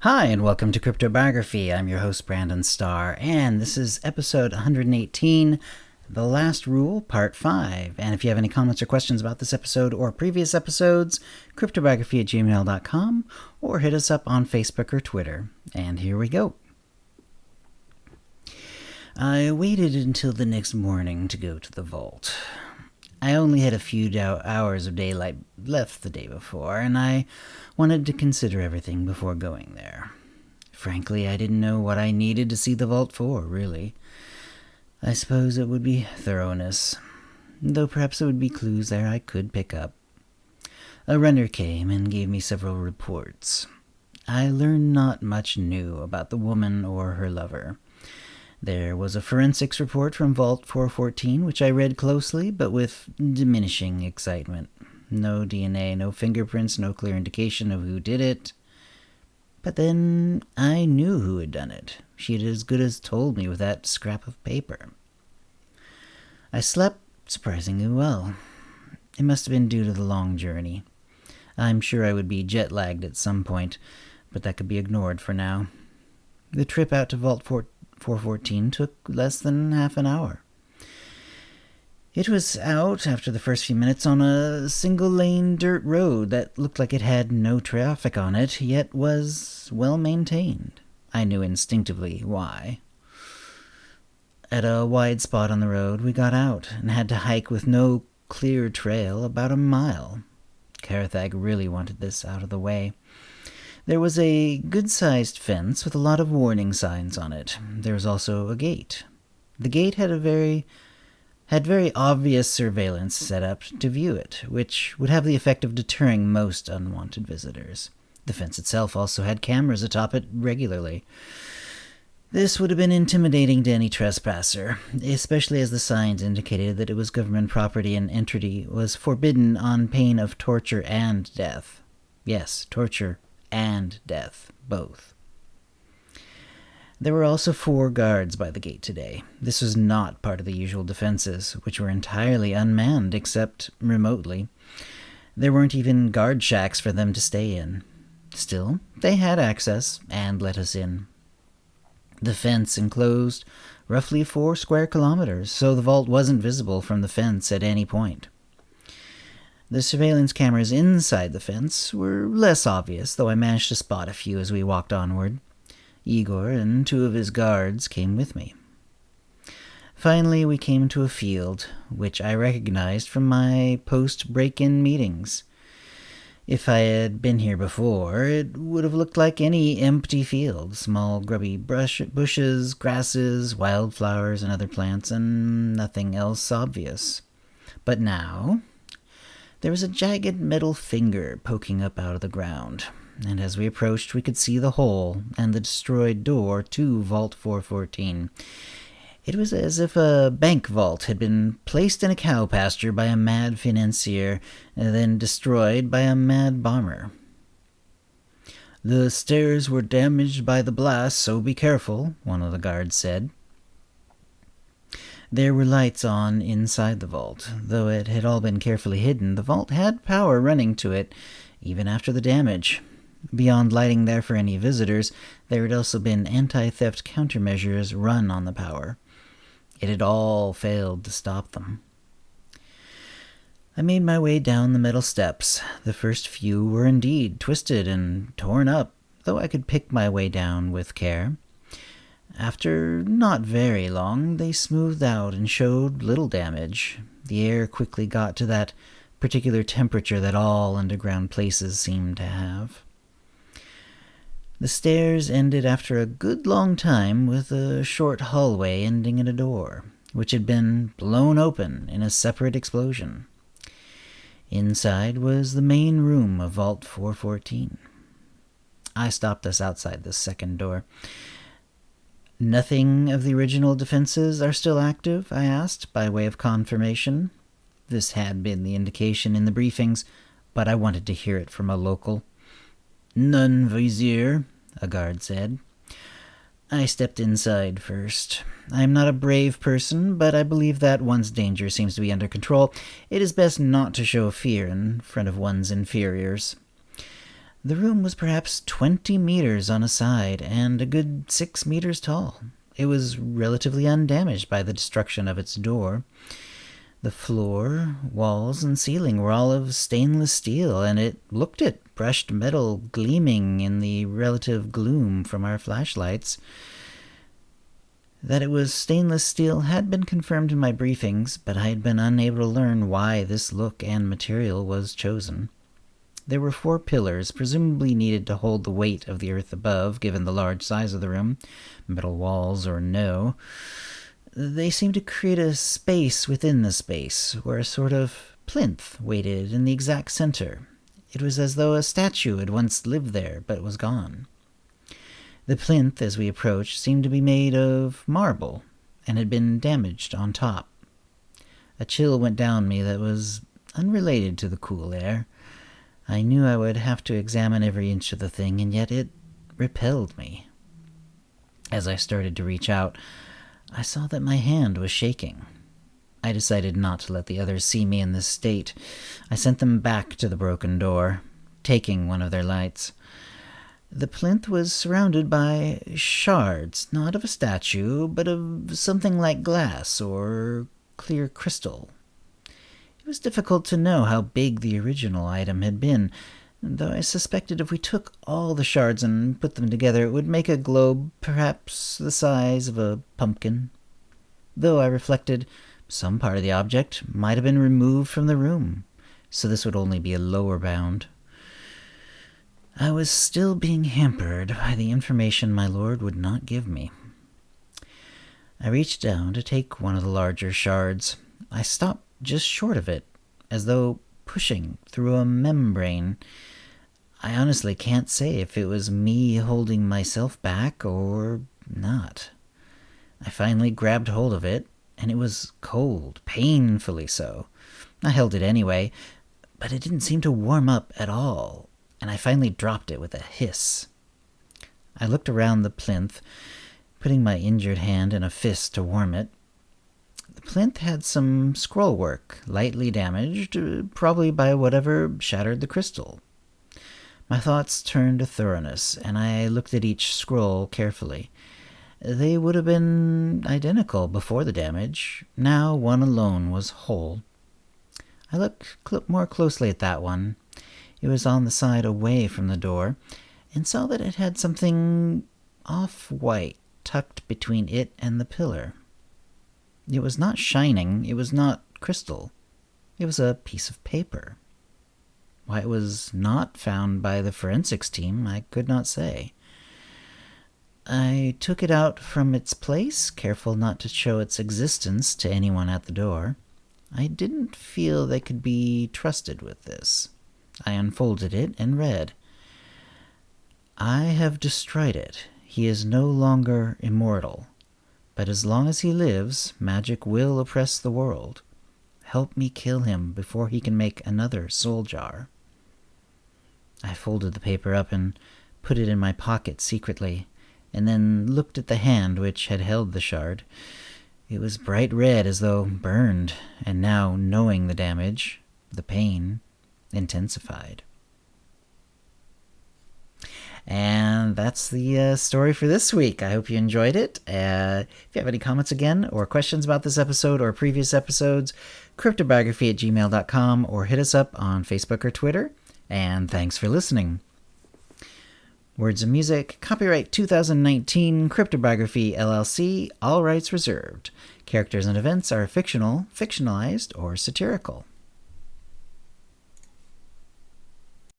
Hi, and welcome to CryptoBiography. I'm your host, Brandon Starr, and this is episode 118, The Last Rule, Part 5. And if you have any comments or questions about this episode or previous episodes, cryptobiography@gmail.com, or hit us up on Facebook or Twitter. And here we go. I waited until the next morning to go to the vault. I only had a few hours of daylight left the day before, and I wanted to consider everything before going there. Frankly, I didn't know what I needed to see the vault for, really. I suppose it would be thoroughness, though perhaps there would be clues there I could pick up. A runner came and gave me several reports. I learned not much new about the woman or her lover. There was a forensics report from Vault 414, which I read closely, but with diminishing excitement. No DNA, no fingerprints, no clear indication of who did it. But then I knew who had done it. She had as good as told me with that scrap of paper. I slept surprisingly well. It must have been due to the long journey. I'm sure I would be jet-lagged at some point, but that could be ignored for now. The trip out to Vault 414 took less than half an hour. It was out, after the first few minutes, on a single-lane dirt road that looked like it had no traffic on it, yet was well-maintained. I knew instinctively why. At a wide spot on the road, we got out and had to hike with no clear trail about a mile. Karathag really wanted this out of the way. There was a good-sized fence with a lot of warning signs on it. There was also a gate. The gate had very obvious surveillance set up to view it, which would have the effect of deterring most unwanted visitors. The fence itself also had cameras atop it regularly. This would have been intimidating to any trespasser, especially as the signs indicated that it was government property and entry was forbidden on pain of torture and death. Yes, torture and death, both. There were also 4 guards by the gate today. This was not part of the usual defenses, which were entirely unmanned except remotely. There weren't even guard shacks for them to stay in. Still, they had access and let us in. The fence enclosed roughly 4 square kilometers, so the vault wasn't visible from the fence at any point. The surveillance cameras inside the fence were less obvious, though I managed to spot a few as we walked onward. Igor and 2 of his guards came with me. Finally, we came to a field, which I recognized from my post-break-in meetings. If I had been here before, it would have looked like any empty field. Small grubby bushes, grasses, wildflowers, and other plants, and nothing else obvious. But now there was a jagged metal finger poking up out of the ground, and as we approached we could see the hole and the destroyed door to Vault 414. It was as if a bank vault had been placed in a cow pasture by a mad financier, and then destroyed by a mad bomber. "The stairs were damaged by the blast, so be careful," one of the guards said. There were lights on inside the vault. Though it had all been carefully hidden, the vault had power running to it, even after the damage. Beyond lighting there for any visitors, there had also been anti-theft countermeasures run on the power. It had all failed to stop them. I made my way down the metal steps. The first few were indeed twisted and torn up, though I could pick my way down with care. After not very long, they smoothed out and showed little damage. The air quickly got to that particular temperature that all underground places seem to have. The stairs ended after a good long time with a short hallway ending in a door, which had been blown open in a separate explosion. Inside was the main room of Vault 414. I stopped us outside the second door. "Nothing of the original defenses are still active?" I asked, by way of confirmation. This had been the indication in the briefings, but I wanted to hear it from a local. "None, Vizier," a guard said. I stepped inside first. I am not a brave person, but I believe that once danger seems to be under control, it is best not to show fear in front of one's inferiors. The room was perhaps 20 meters on a side and a good 6 meters tall. It was relatively undamaged by the destruction of its door. The floor, walls, and ceiling were all of stainless steel, and it looked it, brushed metal gleaming in the relative gloom from our flashlights. That it was stainless steel had been confirmed in my briefings, but I had been unable to learn why this look and material was chosen. There were 4 pillars, presumably needed to hold the weight of the earth above, given the large size of the room, metal walls or no. They seemed to create a space within the space, where a sort of plinth waited in the exact center. It was as though a statue had once lived there, but was gone. The plinth, as we approached, seemed to be made of marble, and had been damaged on top. A chill went down me that was unrelated to the cool air. I knew I would have to examine every inch of the thing, and yet it repelled me. As I started to reach out, I saw that my hand was shaking. I decided not to let the others see me in this state. I sent them back to the broken door, taking one of their lights. The plinth was surrounded by shards, not of a statue, but of something like glass or clear crystal. It was difficult to know how big the original item had been, though I suspected if we took all the shards and put them together it would make a globe perhaps the size of a pumpkin. Though I reflected, some part of the object might have been removed from the room, so this would only be a lower bound. I was still being hampered by the information my lord would not give me. I reached down to take one of the larger shards. I stopped just short of it, as though pushing through a membrane. I honestly can't say if it was me holding myself back or not. I finally grabbed hold of it, and it was cold, painfully so. I held it anyway, but it didn't seem to warm up at all, and I finally dropped it with a hiss. I looked around the plinth, putting my injured hand in a fist to warm it. The plinth had some scrollwork, lightly damaged, probably by whatever shattered the crystal. My thoughts turned to thoroughness, and I looked at each scroll carefully. They would have been identical before the damage. Now one alone was whole. I looked more closely at that one. It was on the side away from the door, and saw that it had something off-white tucked between it and the pillar. It was not shining, it was not crystal. It was a piece of paper. Why it was not found by the forensics team, I could not say. I took it out from its place, careful not to show its existence to anyone at the door. I didn't feel they could be trusted with this. I unfolded it and read, "I have destroyed it. He is no longer immortal. But as long as he lives, magic will oppress the world. Help me kill him before he can make another soul jar." I folded the paper up and put it in my pocket secretly, and then looked at the hand which had held the shard. It was bright red as though burned, and now, knowing the damage, the pain intensified. And that's the story for this week. I hope you enjoyed it. If you have any comments again or questions about this episode or previous episodes, CryptoBiography@gmail.com, or hit us up on Facebook or Twitter. And thanks for listening. Words and music, copyright 2019, CryptoBiography LLC, all rights reserved. Characters and events are fictional, fictionalized, or satirical.